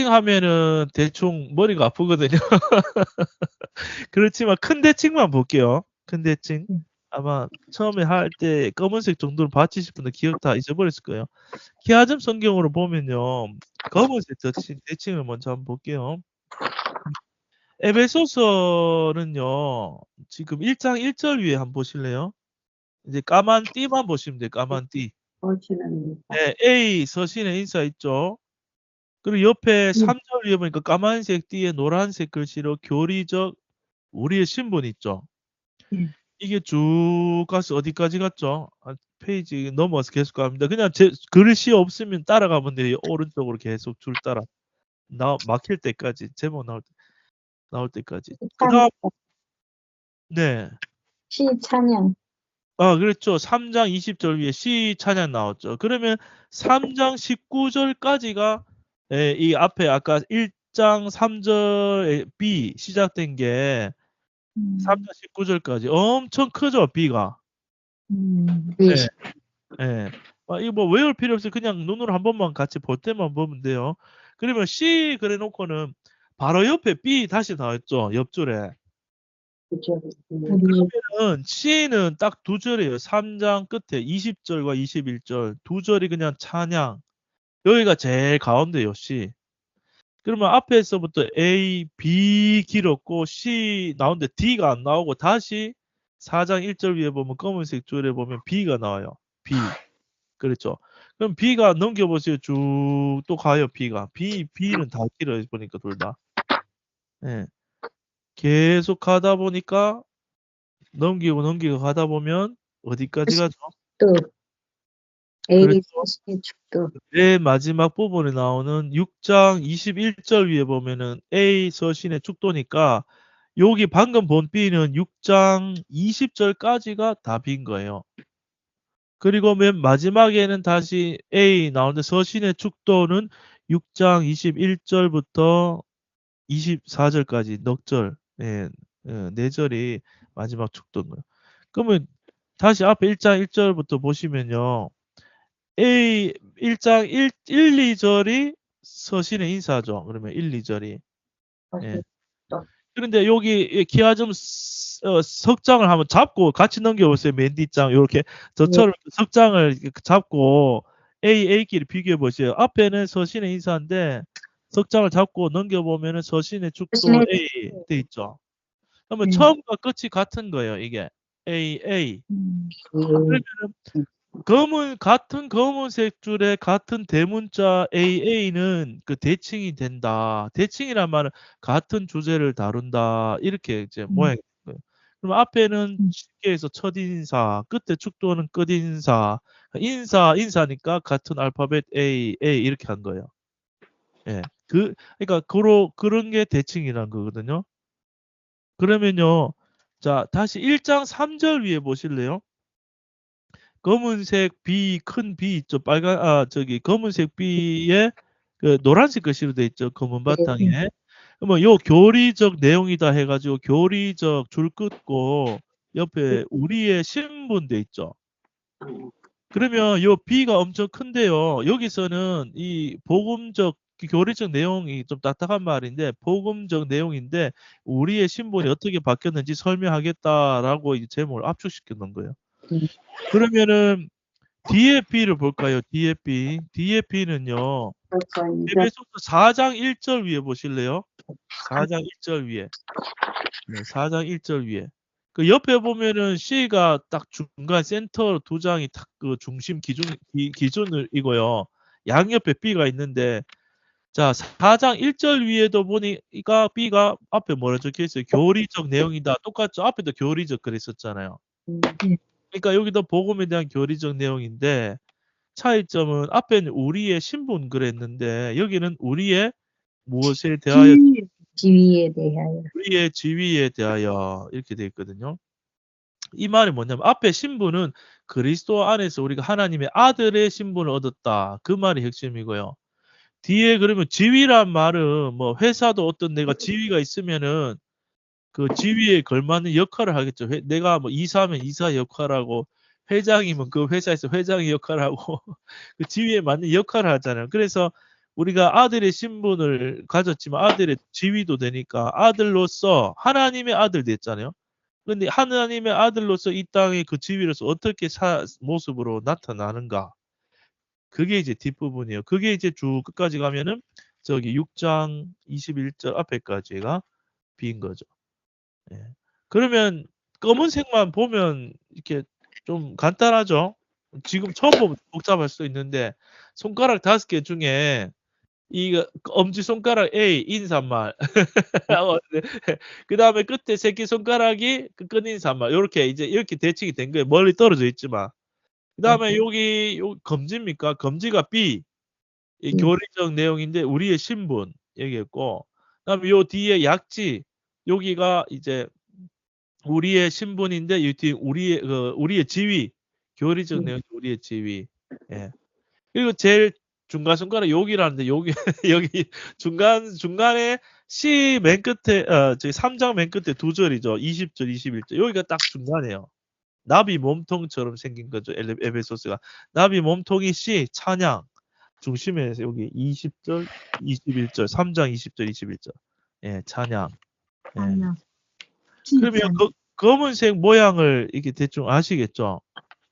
하면은 대충 머리가 아프거든요. 그렇지만 큰 대칭만 볼게요. 큰 대칭. 아마 처음에 할 때 검은색 정도는 받치실 분들 기억 다 잊어버렸을 거예요. 기하점 성경으로 보면요. 검은색 대칭을 먼저 한번 볼게요. 에베소서는요. 지금 1장 1절 위에 한번 보실래요? 이제 까만 띠만 보시면 돼요. 까만 띠. 네, A 서신의 인사 있죠. 그리고 옆에 3절 위에 보니까 까만색 띠에 노란색 글씨로 교리적 우리의 신분 있죠. 이게 쭉 가서 어디까지 갔죠? 페이지 넘어서 계속 갑니다. 그냥 글씨 없으면 따라가면 돼요. 오른쪽으로 계속 줄 따라. 막힐 때까지, 제목 나올 때까지. 그다음 네. 시 찬양. 그렇죠. 3장 20절 위에 시 찬양 나왔죠. 그러면 3장 19절까지가 이 앞에 아까 1장 3절에 B 시작된 게 3장 19절까지 엄청 크죠, B가. 네. 네. 이거 뭐 외울 필요 없어요. 그냥 눈으로 한 번만 같이 볼 때만 보면 돼요. 그러면 C 그래 놓고는 바로 옆에 B 다시 나왔죠, 옆줄에. 그러면은 C는 딱 두 절이에요. 3장 끝에 20절과 21절 두 절이 그냥 찬양. 여기가 제일 가운데요, C. 그러면 앞에서부터 A, B 길었고 C 나오는데 D가 안 나오고 다시 4장 1절 위에 보면 검은색 줄에 보면 B가 나와요. B. 그렇죠. 그럼 B가 넘겨보세요. 쭉 또 가요, B가. B는 다 길어요, 보니까 둘 다. 예. 계속 가다 보니까 넘기고 가다 보면 어디까지 가죠? A 그렇죠. 서신의 축도. 맨 마지막 부분에 나오는 6장 21절 위에 보면은 A 서신의 축도니까 여기 방금 본 B는 6장 20절까지가 다 B인 거예요. 그리고 맨 마지막에는 다시 A 나오는데 서신의 축도는 6장 21절부터 24절까지 넉 절, 네 절이 마지막 축도인 거예요. 그러면 다시 앞에 1장 1절부터 보시면요. A 1장 1, 2절이 서신의 인사죠. 그러면 1, 2절이. 예. 그런데 여기 기하점 석장을 한번 잡고 같이 넘겨보세요. 맨 뒷장 이렇게 저처럼 석장을 잡고 A끼리 비교해 보세요. 앞에는 서신의 인사인데 석장을 잡고 넘겨보면은 서신의 축도 A 돼 있죠. 그러면 처음과 끝이 같은 거예요. 이게 A. 그러면은 같은 검은색 줄에 같은 대문자 AA는 그 대칭이 된다. 대칭이란 말은 같은 주제를 다룬다. 이렇게 이제 모양이 된 거예요. 그럼 앞에는 쉽게 해서 첫인사, 끝에 축도는 끝인사. 인사니까 같은 알파벳 A 이렇게 한 거예요. 예. 그러니까 그런 게 대칭이란 거거든요. 그러면요. 자, 다시 1장 3절 위에 보실래요? 검은색 B, 큰 B 있죠. 검은색 B에 그 노란색 글씨로 돼 있죠. 검은 바탕에. 그러면 요 교리적 내용이다 해가지고 교리적 줄 긋고 옆에 우리의 신분 돼 있죠. 그러면 요 B가 엄청 큰데요. 여기서는 이 복음적 교리적 내용이 좀 딱딱한 말인데 복음적 내용인데 우리의 신분이 어떻게 바뀌었는지 설명하겠다라고 이 제목을 압축시켜 놓은 거예요. 그러면은 뒤에 B를 볼까요? 뒤에 B. 뒤에 B는요. 에베소서 4장 1절 위에 보실래요? 4장 1절 위에. 네, 4장 1절 위에. 그 옆에 보면은 C가 딱 중간 센터 두 장이 딱 그 중심 기준이고요. 양옆에 B가 있는데 자, 4장 1절 위에도 보니까 B가 앞에 뭐라 적혀 있어요? 교리적 내용이다. 똑같죠? 앞에도 교리적 그랬었잖아요. 그러니까 여기도 복음에 대한 교리적 내용인데 차이점은 앞에는 우리의 신분 그랬는데 여기는 우리의 무엇에 대하여 지위에 대하여. 우리의 지위에 대하여 이렇게 되어 있거든요. 이 말이 뭐냐면 앞에 신분은 그리스도 안에서 우리가 하나님의 아들의 신분을 얻었다. 그 말이 핵심이고요. 뒤에 그러면 지위란 말은 뭐 회사도 어떤 내가 지위가 있으면은 그 지위에 걸맞는 역할을 하겠죠. 내가 뭐 이사면 이사 역할하고 회장이면 그 회사에서 회장의 역할을 하고 그 지위에 맞는 역할을 하잖아요. 그래서 우리가 아들의 신분을 가졌지만 아들의 지위도 되니까 아들로서 하나님의 아들 됐잖아요. 근데 하나님의 아들로서 이 땅의 그 지위로서 어떻게 모습으로 나타나는가? 그게 이제 뒷부분이에요. 그게 이제 쭉 끝까지 가면은 저기 6장 21절 앞에까지가 빈 거죠. 예. 그러면 검은색만 보면 이렇게 좀 간단하죠. 지금 처음 보면 복잡할 수도 있는데 손가락 5개 중에 이 엄지손가락 A 인사말 그 다음에 끝에 새끼손가락이 그 끝인사말 요렇게 이제 이렇게 대칭이 된 거예요. 멀리 떨어져 있지만 그 다음에 여기 요 검지입니까? 검지가 B 이 교리적 내용인데 우리의 신분 얘기했고 그다음에 요 뒤에 약지 여기가 이제 우리의 신분인데 이 뒤에 우리의 지위 교리적 내용 우리의 지위 예. 그리고 제일 중간 손가락 여기라는데 여기 여기 중간에 C 맨 끝에 저기 3장 맨 끝에 2절이죠. 20절 21절 여기가 딱 중간이에요. 나비 몸통처럼 생긴 거죠. 에베소스가 나비 몸통이 C 찬양 중심에 여기 20절 21절 3장 20절 21절 예 찬양 예. 그러면 검은색 모양을 이렇게 대충 아시겠죠?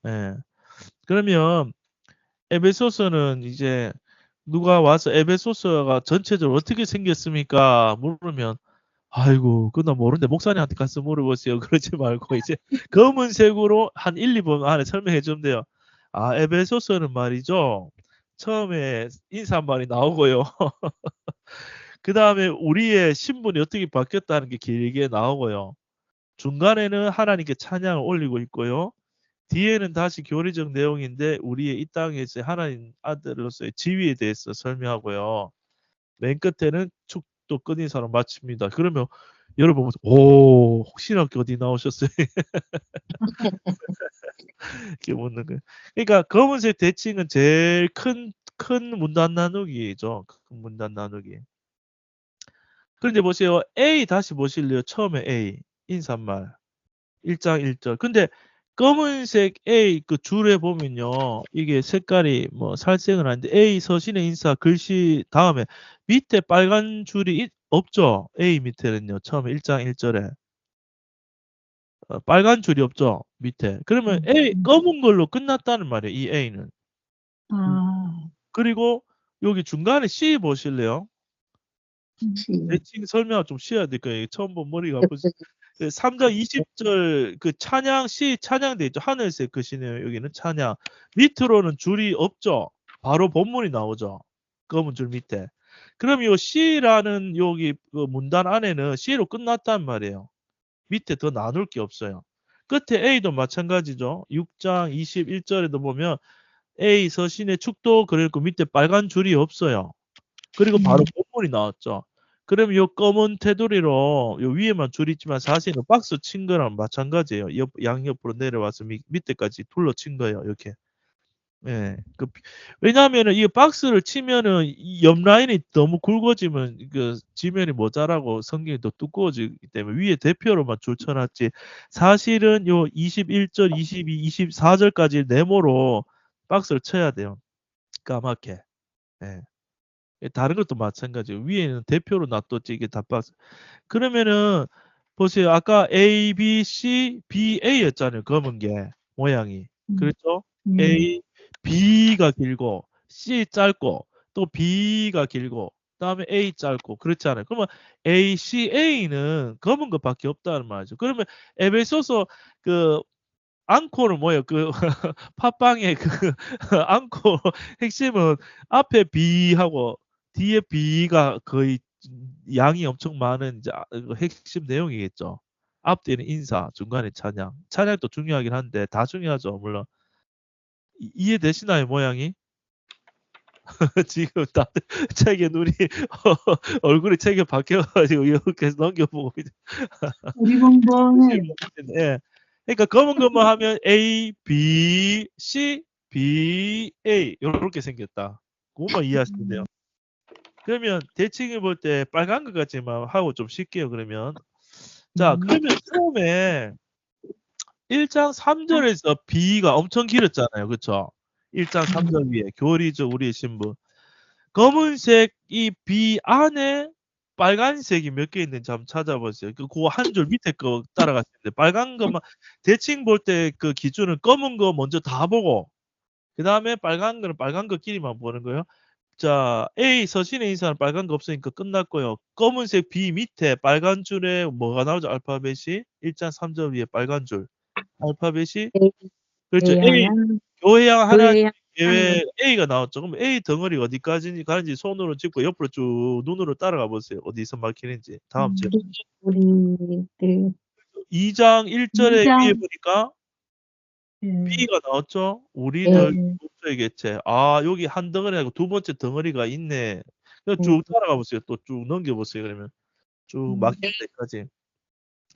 예. 그러면 에베소서는 이제 누가 와서 에베소서가 전체적으로 어떻게 생겼습니까? 물으면 아이고 그나 모르는데 목사님한테 가서 물어보세요. 그러지 말고 이제 검은색으로 한 1, 2번 안에 설명해 주면 돼요. 아 에베소서는 말이죠. 처음에 인사말이 나오고요. 그 다음에 우리의 신분이 어떻게 바뀌었다는 게 길게 나오고요. 중간에는 하나님께 찬양을 올리고 있고요. 뒤에는 다시 교리적 내용인데 우리의 이 땅에서 하나님 아들로서의 지위에 대해서 설명하고요. 맨 끝에는 축도 끝인사로 마칩니다. 그러면 여러분 오 혹시나 어디 나오셨어요? 이렇게 묻는 거예요. 그러니까 검은색 대칭은 제일 큰 문단 나누기죠. 큰 문단 나누기. 그런데 보세요. A 다시 보실래요? 처음에 A 인사말 1장 1절. 근데 검은색 A 그 줄에 보면요. 이게 색깔이 뭐 살색은 아닌데 A 서신의 인사 글씨 다음에 밑에 빨간 줄이 없죠. A 밑에는요. 처음에 1장 1절에. 빨간 줄이 없죠. 밑에. 그러면 A 검은 걸로 끝났다는 말이에요. 이 A는. 그리고 여기 중간에 C 보실래요? 대칭 설명을 좀 쉬어야 될 거예요. 처음 본 머리가 아프지. 3장 20절 그 찬양 C 찬양돼 있죠. 하늘색 글씨네요. 여기는 찬양. 밑으로는 줄이 없죠. 바로 본문이 나오죠. 검은 줄 밑에. 그럼 요 C라는 여기 그 문단 안에는 C로 끝났단 말이에요. 밑에 더 나눌 게 없어요. 끝에 A도 마찬가지죠. 6장 21절에도 보면 A 서신의 축도 그리고 밑에 빨간 줄이 없어요. 그리고 바로 본문이 나왔죠. 그럼 요 검은 테두리로 요 위에만 줄 있지만 사실은 박스 친 거랑 마찬가지예요. 양옆으로 내려와서 밑에까지 둘러친 거예요. 이렇게. 예. 왜냐하면은 이 박스를 치면은 이 옆 라인이 너무 굵어지면 그 지면이 모자라고 성경이 더 두꺼워지기 때문에 위에 대표로만 줄 쳐놨지. 사실은 요 21절, 22, 24절까지 네모로 박스를 쳐야 돼요. 까맣게. 예. 다른 것도 마찬가지예요. 위에는 대표로 놔뒀지 이게 다 박스. 그러면은 보세요. 아까 A, B, C, B, A였잖아요. 검은 게 모양이. 그렇죠? A, B가 길고 C 짧고 또 B가 길고 그다음에 A 짧고 그렇잖아요. 그러면 A, C, A는 검은 것밖에 없다는 말이죠. 그러면 에베소서 그 앙코는 뭐예요? 그 팟빵의 그 앙코 핵심은 앞에 B하고 뒤에 B가 거의 양이 엄청 많은 이제 그 핵심 내용이겠죠. 앞뒤는 인사, 중간에 찬양. 찬양도 중요하긴 한데 다 중요하죠, 물론. 이해되시나요, 모양이? 지금 다들 책에 눈이 얼굴이 책에 박혀가지고 이렇게 넘겨보고 우리 공부는 예. 그러니까 검은 것만 하면 A, B, C, B, A 이렇게 생겼다. 그것만 이해하시면 돼요. 그러면 대칭해 볼 때 빨간 것 같지만 하고 좀 쉽게요. 그러면 자 그러면 처음에 1장 3절에서 B가 엄청 길었잖아요. 그렇죠? 1장 3절 위에 교리적 우리의 신분. 검은색 이 B 안에 빨간색이 몇 개 있는지 한번 찾아보세요. 그 한 줄 밑에 거 따라가시는데 빨간 것만 대칭 볼 때 그 기준은 검은 거 먼저 다 보고 그다음에 빨간 거는 빨간 거끼리만 보는 거예요. 자, A 서신에 있는 사람 빨간 거 없으니까 끝났고요. 검은색 B 밑에 빨간 줄에 뭐가 나오죠? 알파벳이 1장 3절 위에 빨간 줄. 알파벳이 그렇죠. A 교회양 하나님 교회양 예외 A가 나왔죠. 그럼 A 덩어리 어디까지 가는지 손으로 짚고 옆으로 쭉 눈으로 따라가 보세요. 어디서 막히는지. 다음 절. 우리들 2장 1절에 이장. 위에 보니까 예. B가 나왔죠. 우리들 예. 목적의 개체. 아, 여기 한 덩어리하고 두 번째 덩어리가 있네. 그냥 쭉 따라가 보세요. 또 쭉 넘겨 보세요. 그러면 쭉 막힐 때까지.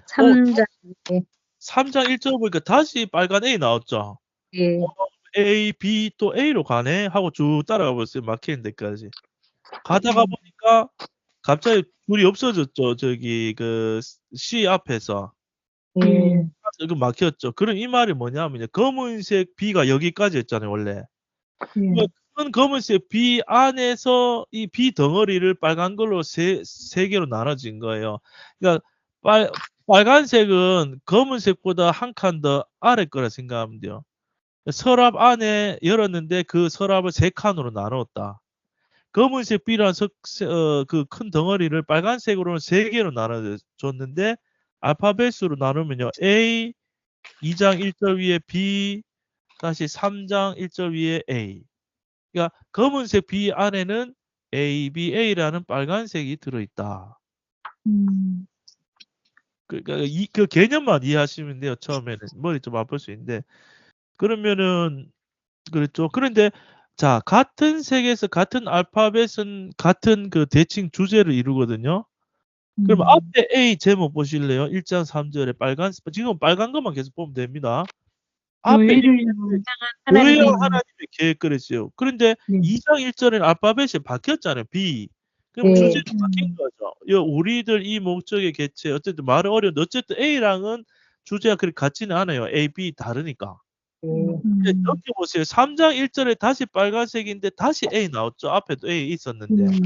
3장 3장 1절 보니까 다시 빨간 A 나왔죠. 예. A, B 또 A로 가네 하고 쭉 따라가 보세요. 막히는 데까지. 가다가 보니까 갑자기 줄이 없어졌죠. 저기 그 C 앞에서. 예. 이거 막혔죠. 그럼 이 말이 뭐냐면 검은색 B가 여기까지 했잖아요, 원래. 예. 큰 검은색 B 안에서 이 B 덩어리를 빨간 걸로 세 개로 나눠진 거예요. 그러니까 빨간색은 검은색보다 한 칸 더 아래 거라 생각하면 돼요. 서랍 안에 열었는데 그 서랍을 세 칸으로 나눴다. 검은색 B라는 그 큰 덩어리를 빨간색으로는 세 개로 나눠줬는데 알파벳으로 나누면요. A 2장 1절 위에 B 다시 3장 1절 위에 A. 그러니까 검은색 B 안에는 ABA라는 빨간색이 들어있다. 그러니까 그 개념만 이해하시면 돼요. 처음에는 머리 좀 아플 수 있는데 그러면은 그렇죠. 그런데 자 같은 색에서 같은 알파벳은 같은 그 대칭 주제를 이루거든요. 그럼 앞에 A 제목 보실래요? 1장 3절에 빨간 지금 빨간 것만 계속 보면 됩니다. 앞에 교회를 향한 교회와 하나님의 하나님의 계획 그랬어요. 그런데 네. 2장 1절에는 알파벳이 바뀌었잖아요. B. 그럼 네. 주제도 바뀐 거죠. 우리들 이 목적의 개체 어쨌든 말은 어려운데 어쨌든 A랑은 주제가 그렇게 같지는 않아요. A, B 다르니까. 이렇게 보세요. 3장 1절에 다시 빨간색인데 다시 A 나왔죠. 앞에도 A 있었는데.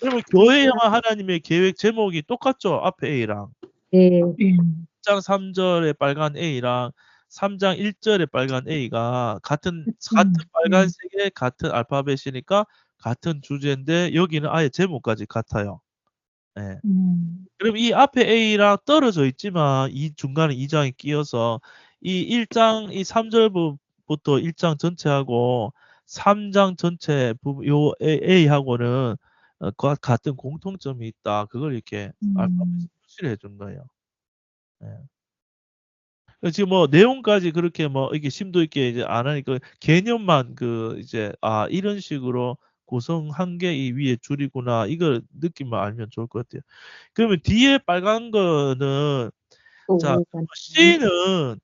그러면 교회와 하나님의 계획 제목이 똑같죠. 앞에 A랑. 예. 1장 3절에 빨간 A랑 3장 1절에 빨간 A가 같은 빨간색의 같은 알파벳이니까 같은 주제인데 여기는 아예 제목까지 같아요. 예. 그럼 이 앞에 A랑 떨어져 있지만 이 중간에 2장이 끼어서 이 1장 이 3절부터 1장 전체하고 3장 전체 부분 요 A하고는 같은 공통점이 있다. 그걸 이렇게 알파벳으로 표시를 해준 거예요. 예. 지금 뭐 내용까지 그렇게 뭐 이렇게 심도 있게 이제 안 하니까 개념만 그 이제 이런 식으로 구성한 게 이 위에 줄이구나 이걸 느낌만 알면 좋을 것 같아요. 그러면 뒤에 빨간 거는 자 C는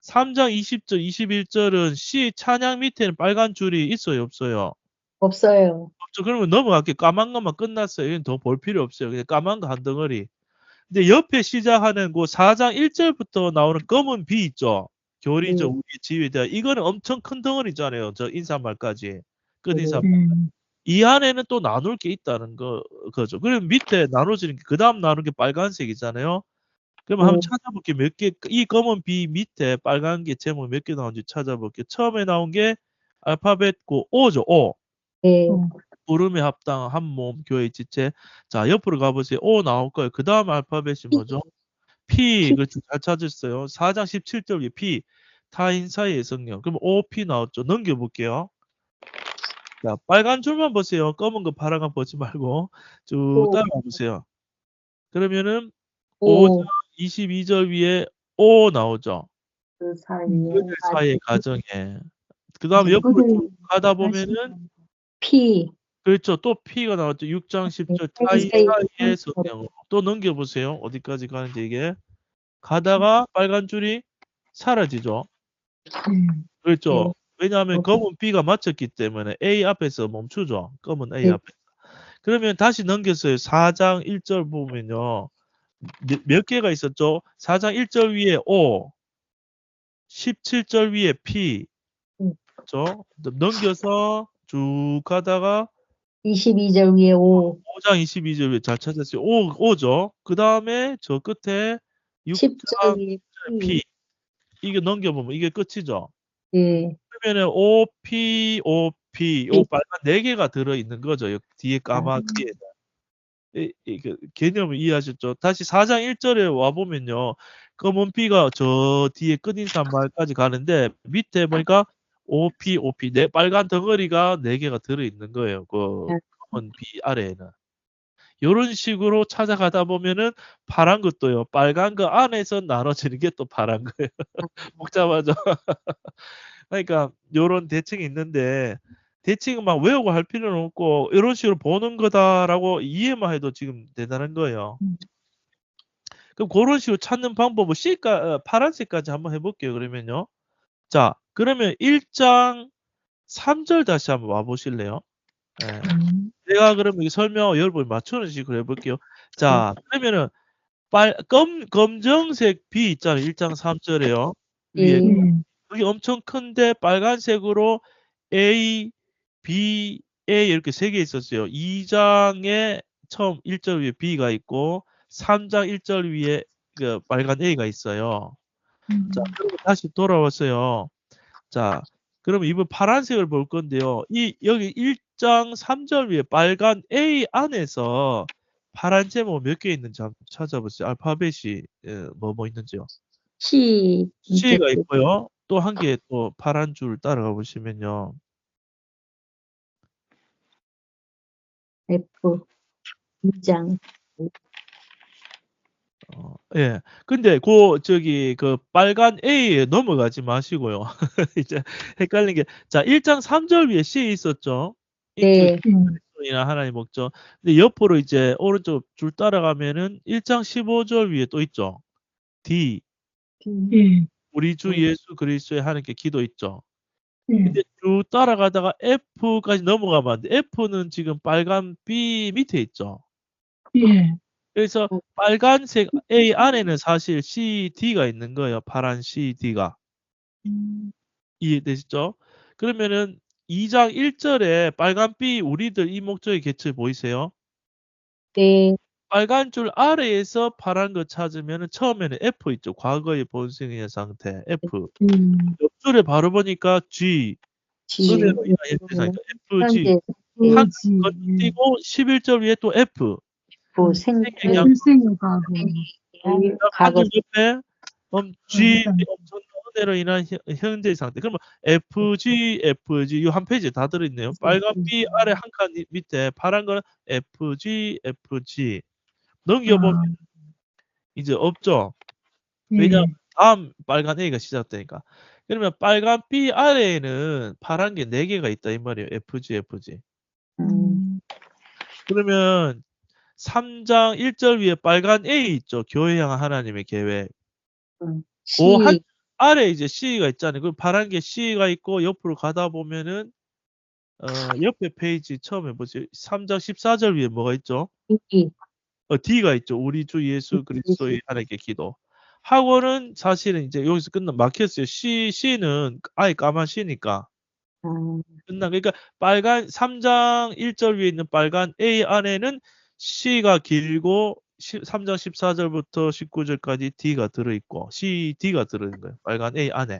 3장 20절, 21절은 C 찬양 밑에는 빨간 줄이 있어요, 없어요? 없어요. 없죠. 그러면 넘어갈게요. 까만 것만 끝났어요. 이건 더 볼 필요 없어요. 그냥 까만 거 한 덩어리. 근데 옆에 시작하는 그 4장 1절부터 나오는 검은 B 있죠. 교리적 우리 지위에 대한 이거는 엄청 큰 덩어리잖아요. 저 인사말까지. 끝 인사말. 이 안에는 또 나눌 게 있다는 거죠. 그럼 밑에 나눠지는 게 그다음 나누는 게 빨간색이잖아요. 그럼 한번 찾아볼게요. 몇 개, 이 검은 B 밑에 빨간 게 제목 몇 개 나온지 찾아볼게요. 처음에 나온 게 알파벳 O죠. O. 예. 부름에 합당 한 몸 교회 지체. 자, 옆으로 가보세요. O 나올 거예요. 그 다음 알파벳이 뭐죠? P. 그렇죠. 잘 찾으셨어요. 4장 17절 위 P. 타인 사이의 성령. 그럼 OP 나왔죠. 넘겨볼게요. 자, 빨간 줄만 보세요. 검은 거 파란 거 보지 말고 쭉 따라가 보세요. 그러면은 5장 22절 위에 O 나오죠. 그 그들 사이의 가정에. 그 다음에 옆으로 쭉 가다 보면은 P. 그렇죠. 또 P가 나왔죠. 6장 10절 타인 사이의 성령. 또 넘겨보세요. 어디까지 가는지 이게. 가다가 빨간 줄이 사라지죠. 그렇죠. 왜냐하면 검은 B가 맞췄기 때문에 A 앞에서 멈추죠. 검은 A 앞에서. 그러면 다시 넘겼어요. 4장 1절 보면요. 몇 개가 있었죠? 4장 1절 위에 O, 17절 위에 P. 그렇죠? 넘겨서 쭉 가다가 22절 위에 5. 5장 22절 잘 찾았어요. 5죠. 그 다음에 저 끝에 10절 6장 위에 P. P. 이게 넘겨보면 이게 끝이죠. 예. 그러면은 OP, OP, 요 예. 빨간 4개가 들어있는 거죠. 뒤에 까마귀에는. 그 개념을 이해하셨죠? 다시 4장 1절에 와보면요. 검은 P가 저 뒤에 끝인사 말까지 가는데 밑에 보니까 OP, OP, 빨간 덩어리가 4개가 들어있는 거예요. 그 검은 B 아래에는. 요런 식으로 찾아가다 보면은 파란 것도요. 빨간 거 안에서 나눠지는 게 또 파란 거예요. 복잡하죠? 그러니까 요런 대칭이 있는데 대칭은 막 외우고 할 필요는 없고 이런 식으로 보는 거다라고 이해만 해도 지금 대단한 거예요. 그럼 그런 식으로 찾는 방법을 파란색까지 한번 해볼게요. 그러면요. 자, 그러면 1장 3절 다시 한번 와보실래요? 네. 제가 그러면 설명 여러분 맞추는 식으로 해볼게요. 자, 그러면은 검정색 B 있잖아요. 1장 3절에요. 위에 예. 여기 엄청 큰데 빨간색으로 A, B, A 이렇게 3개 있었어요. 2장에 처음 1절 위에 B가 있고 3장 1절 위에 그 빨간 A가 있어요. 자, 그러면 다시 돌아왔어요. 자, 그럼 이번 파란색을 볼 건데요. 여기 1장 3절 위에 빨간 A 안에서 파란 제목 몇 개 있는지 한번 찾아보세요. 알파벳이 뭐 있는지요. C. C가 있고요. 또 한 개 또 파란 줄 따라가 보시면요. F. 2장. 예. 근데 그 빨간 A에 넘어가지 마시고요. 이제 헷갈린 게 자, 1장 3절 위에 C 있었죠. 네. 이나 하나님 목적. 근데 옆으로 이제 오른쪽 줄 따라가면은 1장 15절 위에 또 있죠. D. 예. 우리 주 예수 그리스도의 하나님께 기도 있죠. 예. 근데 쭉 따라가다가 F까지 넘어가면 안 돼. F는 지금 빨간 B 밑에 있죠. 예. 그래서 빨간색 A 안에는 사실 CD가 있는 거예요. 파란 CD가. 이해되시죠? 그러면은 2장 1절에 빨간 B 우리들 이 목적의 개체 보이세요? 네. 빨간 줄 아래에서 파란 거 찾으면은 처음에는 F 있죠. 과거의 본성의 상태 F. 옆줄에 바로 보니까 G. G. 은혜로 인한 현재상이죠. FG. 현재 한 건띄고 11절 위에 또 F. F. 생각. 일생의 과거. 과거. 한줄 옆에 G 엄청난 은혜로 인한 현재 상태. 그러면 FG 이 한 페이지에 다 들어있네요. 빨간 B 아래 한 칸 밑에 파란 거는 FG. 넘겨보면 이제 없죠. 왜냐하면 다음 빨간 A가 시작되니까. 그러면 빨간 B 아래에는 파란 게 4개가 있다 이 말이에요. FG. 그러면 3장 1절 위에 빨간 A 있죠. 교회 향한 하나님의 계획. C. 그 한 아래 이제 C가 있잖아요. 그 파란 게 C가 있고 옆으로 가다 보면은 옆에 페이지 처음에 보세요. 3장 14절 위에 뭐가 있죠? D. D가 있죠. 우리 주 예수 그리스도의 하나님께 기도. 학원은 사실은 이제 여기서 막혔어요. C는 아예 까만 C니까. 그러니까 빨간 3장 1절 위에 있는 빨간 A 안에는 C가 길고 3장 14절부터 19절까지 D가 들어있고 CD가 들어있는 거예요. 빨간 A 안에.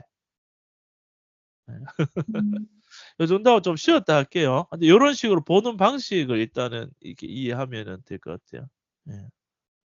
이 정도 좀 쉬었다 할게요. 근데 이런 식으로 보는 방식을 일단은 이렇게 이해하면 될 것 같아요. 예.